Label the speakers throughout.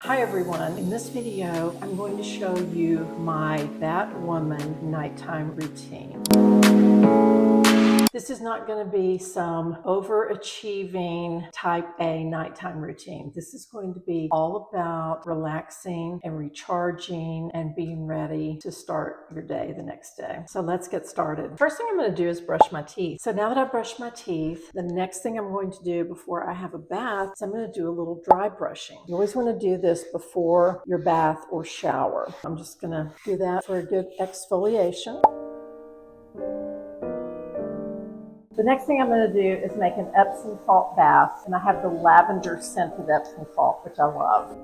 Speaker 1: Hi everyone, in this video I'm going to show you my That Woman nighttime routine. This is not going to be some overachieving type A nighttime routine. This is going to be all about relaxing and recharging and being ready to start your day the next day. So let's get started. First thing I'm going to do is brush my teeth. So now that I've brushed my teeth, the next thing I'm going to do before I have a bath is I'm going to do a little dry brushing. You always want to do this before your bath or shower. I'm just going to do that for a good exfoliation. The next thing I'm going to do is make an Epsom salt bath, and I have the lavender scented Epsom salt, which I love.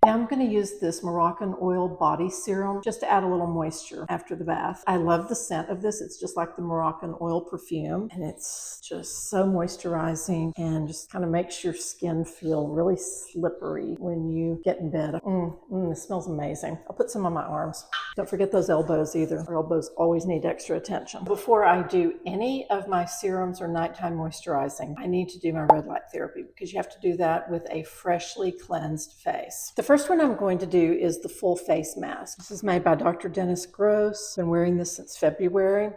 Speaker 1: Now I'm going to use this Moroccan oil body serum just to add a little moisture after the bath. I love the scent of this. It's just like the Moroccan oil perfume, and it's just so moisturizing and just kind of makes your skin feel really slippery when you get in bed. It smells amazing. I'll put some on my arms. Don't forget those elbows either. Our elbows always need extra attention. Before I do any of my serums or nighttime moisturizing, I need to do my red light therapy because you have to do that with a freshly cleansed face. The first one I'm going to do is the full face mask. This is made by Dr. Dennis Gross. I've been wearing this since February,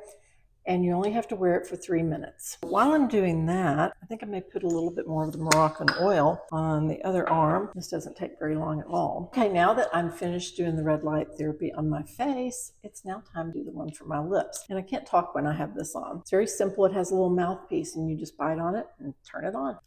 Speaker 1: and you only have to wear it for 3 minutes. While I'm doing that, I think I may put a little bit more of the Moroccan oil on the other arm. This doesn't take very long at all. Okay, now that I'm finished doing the red light therapy on my face, it's now time to do the one for my lips. And I can't talk when I have this on. It's very simple. It has a little mouthpiece, and you just bite on it and turn it on.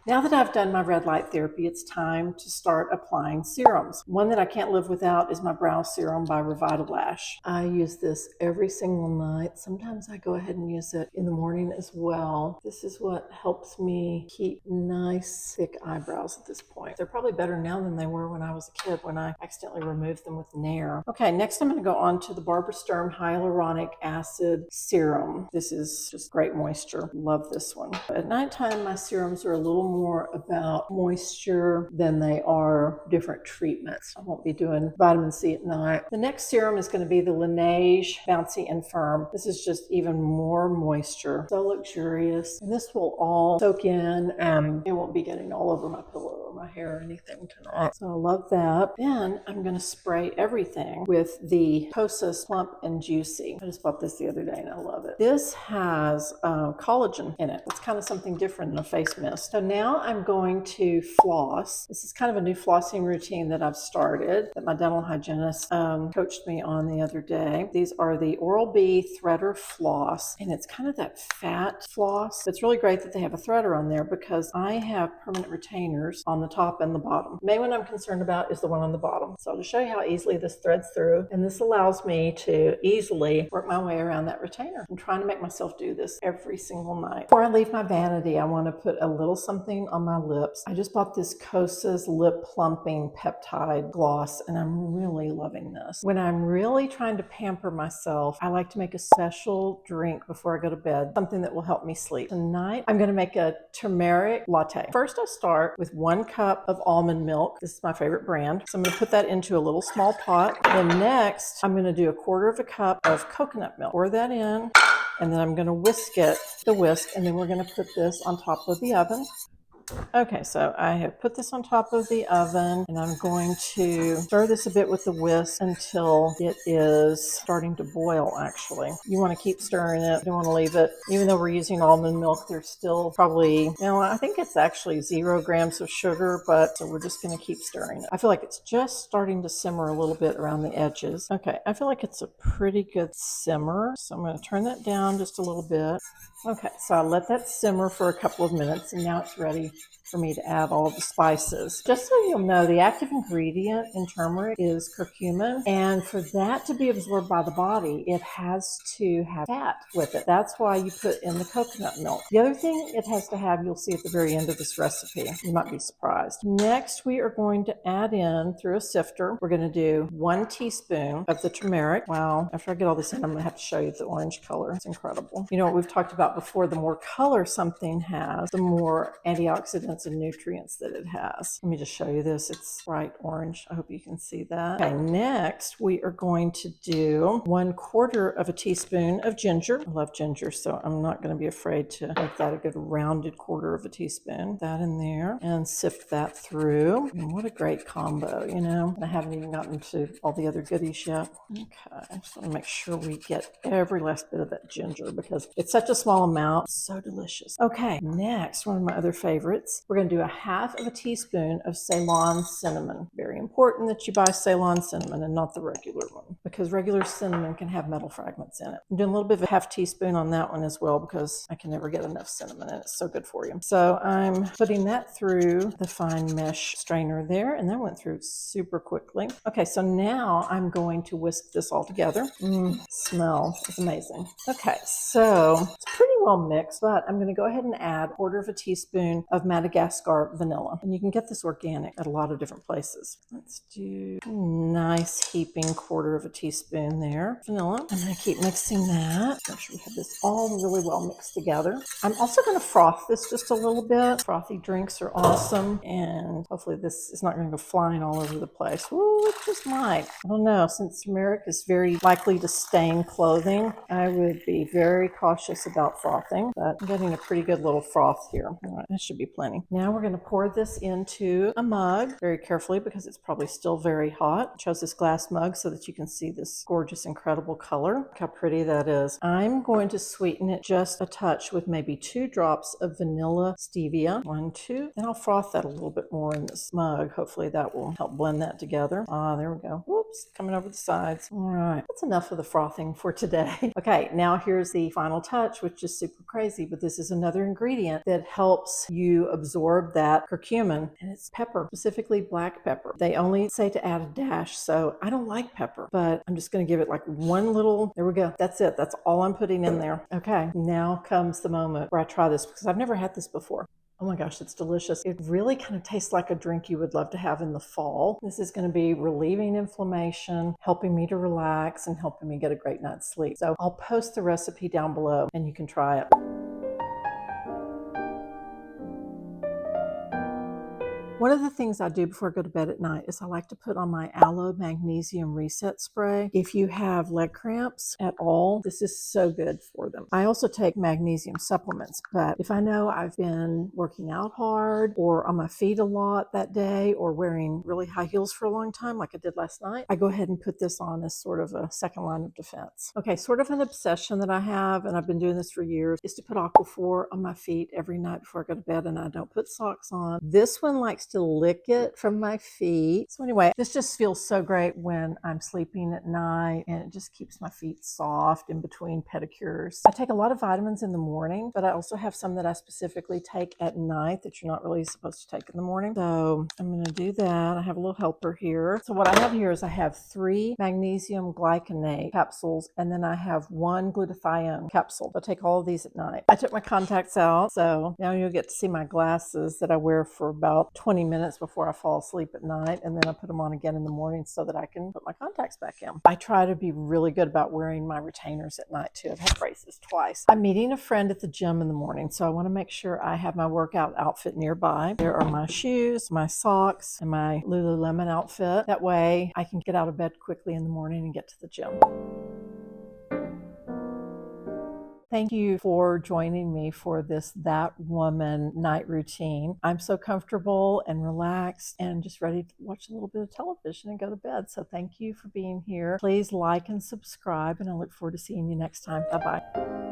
Speaker 1: Now that I've done my red light therapy, it's time to start applying serums. One that I can't live without is my brow serum by Revitalash. I use this every single night. Sometimes I go ahead and use it in the morning as well. This is what helps me keep nice, thick eyebrows at this point. They're probably better now than they were when I was a kid, when I accidentally removed them with Nair. Okay, next I'm going to go on to the Barbara Sturm Hyaluronic Acid Serum. This is just great moisture. Love this one. At nighttime, my serums are a little more about moisture than they are different treatments. I won't be doing vitamin C at night. The next serum is going to be the Laneige Bouncy and Firm. This is just even more moisture. So luxurious. And this will all soak in and it won't be getting all over my pillow or my hair or anything tonight. So I love that. Then I'm going to spray everything with the Kosas Plump and Juicy. I just bought this the other day and I love it. This has collagen in it. It's kind of something different than a face mist. So now I'm going to floss. This is kind of a new flossing routine that I've started that my dental hygienist coached me on the other day. These are the Oral-B Threader Floss, and it's kind of that fat floss. It's really great that they have a threader on there because I have permanent retainers on the top and the bottom. The main one I'm concerned about is the one on the bottom. So I'll just show you how easily this threads through, and this allows me to easily work my way around that retainer. I'm trying to make myself do this every single night. Before I leave my vanity, I want to put a little something on my lips. I just bought this Kosas Lip Plumping Peptide Gloss, and I'm really loving this. When I'm really trying to pamper myself, I like to make a special drink before I go to bed, something that will help me sleep. Tonight, I'm going to make a turmeric latte. First, I start with 1 cup of almond milk. This is my favorite brand. So I'm going to put that into a little small pot. Then next, I'm going to do 1/4 cup of coconut milk. Pour that in, and then I'm going to whisk it, the whisk, and then we're going to put this on top of the oven. Okay, so I have put this on top of the oven, and I'm going to stir this a bit with the whisk until it is starting to boil, actually. You want to keep stirring it. You don't want to leave it. Even though we're using almond milk, there's still probably, I think it's actually 0 grams of sugar, but so we're just going to keep stirring it. I feel like it's just starting to simmer a little bit around the edges. Okay, I feel like it's a pretty good simmer, so I'm going to turn that down just a little bit. Okay, so I let that simmer for a couple of minutes, and now it's ready for me to add all the spices. Just so you'll know, the active ingredient in turmeric is curcumin, and for that to be absorbed by the body, it has to have fat with it. That's why you put in the coconut milk. The other thing it has to have, you'll see at the very end of this recipe. You might be surprised. Next, we are going to add in, through a sifter, we're going to do 1 teaspoon of the turmeric. Wow, after I get all this in, I'm going to have to show you the orange color. It's incredible. You know what we've talked about before, the more color something has, the more antioxidant antioxidants and nutrients that it has. Let me just show you this. It's bright orange. I hope you can see that. Okay, next we are going to do 1/4 teaspoon of ginger. I love ginger, so I'm not going to be afraid to make that a good rounded 1/4 teaspoon. That in there and sift that through. And what a great combo, you know. I haven't even gotten to all the other goodies yet. Okay, I just want to make sure we get every last bit of that ginger because it's such a small amount. It's so delicious. Okay, next, one of my other favorites. We're going to do 1/2 teaspoon of Ceylon cinnamon. Very important that you buy Ceylon cinnamon and not the regular one because regular cinnamon can have metal fragments in it. I'm doing a little bit of a 1/2 teaspoon on that one as well because I can never get enough cinnamon and it's so good for you. So I'm putting that through the fine mesh strainer there, and that went through super quickly. Okay, so now I'm going to whisk this all together. Smell is amazing. Okay, so it's pretty well mixed, but I'm going to go ahead and add 1/4 teaspoon of Madagascar vanilla. And you can get this organic at a lot of different places. Let's do a nice heaping 1/4 teaspoon there. Vanilla. I'm going to keep mixing that. Make sure we have this all really well mixed together. I'm also going to froth this just a little bit. Frothy drinks are awesome. And hopefully this is not going to go flying all over the place. Ooh, it just might. I don't know. Since turmeric is very likely to stain clothing, I would be very cautious about frothing, but I'm getting a pretty good little froth here. All right, that should be plenty. Now we're going to pour this into a mug very carefully because it's probably still very hot. I chose this glass mug so that you can see this gorgeous, incredible color. Look how pretty that is. I'm going to sweeten it just a touch with maybe 2 drops of vanilla stevia. 1, 2. Then I'll froth that a little bit more in this mug. Hopefully that will help blend that together. Ah, there we go. Whoops, coming over the sides. All right, that's enough of the frothing for today. Okay, now here's the final touch, which is super crazy, but this is another ingredient that helps you absorb that curcumin, and it's pepper, specifically black pepper. They only say to add a dash, so I don't like pepper, but I'm just going to give it like one little, there we go. That's it. That's all I'm putting in there. Okay, now comes the moment where I try this because I've never had this before. Oh my gosh, it's delicious. It really kind of tastes like a drink you would love to have in the fall. This is going to be relieving inflammation, helping me to relax, and helping me get a great night's sleep. So I'll post the recipe down below and you can try it. One of the things I do before I go to bed at night is I like to put on my aloe magnesium reset spray. If you have leg cramps at all, this is so good for them. I also take magnesium supplements, but if I know I've been working out hard or on my feet a lot that day or wearing really high heels for a long time like I did last night, I go ahead and put this on as sort of a second line of defense. Okay, sort of an obsession that I have, and I've been doing this for years, is to put Aquaphor on my feet every night before I go to bed, and I don't put socks on. This one likes to lick it from my feet. So anyway, this just feels so great when I'm sleeping at night, and it just keeps my feet soft in between pedicures. I take a lot of vitamins in the morning, but I also have some that I specifically take at night that you're not really supposed to take in the morning. So I'm going to do that. I have a little helper here. So what I have here is I have 3 magnesium glycinate capsules, and then I have 1 glutathione capsule. I'll take all of these at night. I took my contacts out, so now you'll get to see my glasses that I wear for about 20 minutes before I fall asleep at night, and then I put them on again in the morning so that I can put my contacts back in. I try to be really good about wearing my retainers at night too. I've had braces twice. I'm meeting a friend at the gym in the morning, so I want to make sure I have my workout outfit nearby. There are my shoes, my socks, and my Lululemon outfit. That way I can get out of bed quickly in the morning and get to the gym. Thank you for joining me for this That Woman night routine. I'm so comfortable and relaxed and just ready to watch a little bit of television and go to bed. So thank you for being here. Please like and subscribe, and I look forward to seeing you next time. Bye-bye.